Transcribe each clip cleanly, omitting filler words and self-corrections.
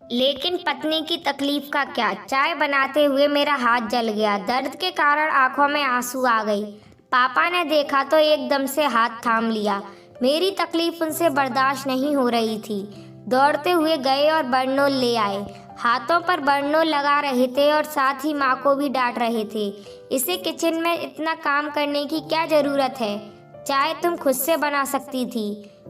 लेकिन पत्नी की तकलीफ का क्या। चाय बनाते हुए मेरा हाथ जल गया। दर्द के कारण आंखों में आंसू आ गई। पापा ने देखा तो एकदम से हाथ थाम लिया। मेरी तकलीफ उनसे बर्दाश्त नहीं हो रही थी। दौड़ते हुए गए और बरनोल ले आए। हाथों पर बरनोल लगा रहे थे और साथ ही माँ को भी डांट रहे थे। इसे किचन में इतना काम करने की क्या जरूरत है। चाय तुम खुद से बना सकती थी।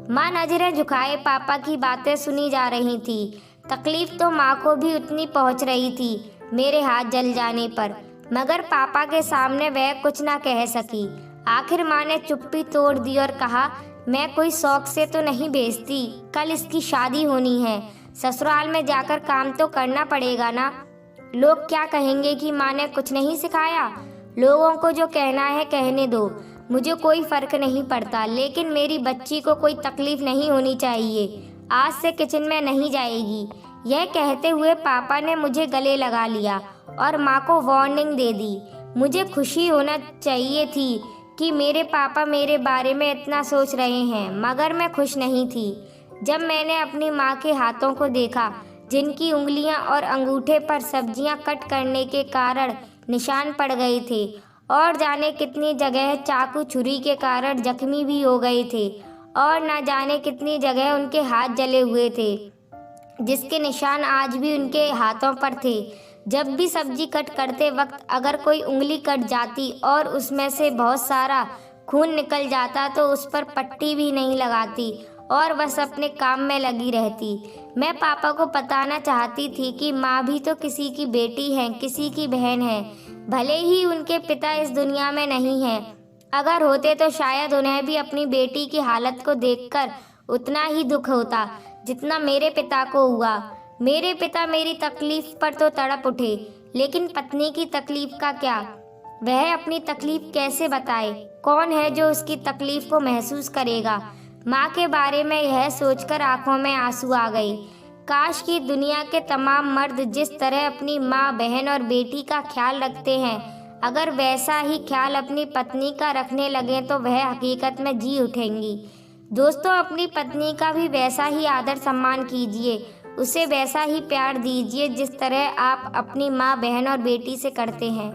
माँ नजरें झुकाए पापा की बातें सुनी जा रही थी। तकलीफ तो माँ को भी उतनी पहुँच रही थी मेरे हाथ जल जाने पर, मगर पापा के सामने वह कुछ ना कह सकी। आखिर माँ ने चुप्पी तोड़ दी और कहा, मैं कोई शौक से तो नहीं बेचती। कल इसकी शादी होनी है, ससुराल में जाकर काम तो करना पड़ेगा ना। लोग क्या कहेंगे कि माँ ने कुछ नहीं सिखाया। लोगों को जो कहना है कहने दो, मुझे कोई फर्क नहीं पड़ता, लेकिन मेरी बच्ची को कोई तकलीफ नहीं होनी चाहिए। आज से किचन में नहीं जाएगी। यह कहते हुए पापा ने मुझे गले लगा लिया और माँ को वार्निंग दे दी। मुझे खुशी होना चाहिए थी कि मेरे पापा मेरे बारे में इतना सोच रहे हैं, मगर मैं खुश नहीं थी जब मैंने अपनी माँ के हाथों को देखा, जिनकी उंगलियां और अंगूठे पर सब्जियां कट करने के कारण निशान पड़ गए थे और जाने कितनी जगह चाकू छुरी के कारण जख्मी भी हो गए थे और न जाने कितनी जगह उनके हाथ जले हुए थे, जिसके निशान आज भी उनके हाथों पर थे। जब भी सब्जी कट करते वक्त अगर कोई उंगली कट जाती और उसमें से बहुत सारा खून निकल जाता तो उस पर पट्टी भी नहीं लगाती और बस अपने काम में लगी रहती। मैं पापा को बताना चाहती थी कि माँ भी तो किसी की बेटी है, किसी की बहन है। भले ही उनके पिता इस दुनिया में नहीं है, अगर होते तो शायद उन्हें भी अपनी बेटी की हालत को देखकर उतना ही दुख होता जितना मेरे पिता को हुआ। मेरे पिता मेरी तकलीफ पर तो तड़प उठे, लेकिन पत्नी की तकलीफ का क्या। वह अपनी तकलीफ कैसे बताए। कौन है जो उसकी तकलीफ को महसूस करेगा। माँ के बारे में यह सोचकर आंखों में आंसू आ गए। काश कि दुनिया के तमाम मर्द जिस तरह अपनी माँ, बहन और बेटी का ख्याल रखते हैं, अगर वैसा ही ख्याल अपनी पत्नी का रखने लगे तो वह हकीकत में जी उठेंगी। दोस्तों, अपनी पत्नी का भी वैसा ही आदर सम्मान कीजिए, उसे वैसा ही प्यार दीजिए जिस तरह आप अपनी माँ, बहन और बेटी से करते हैं।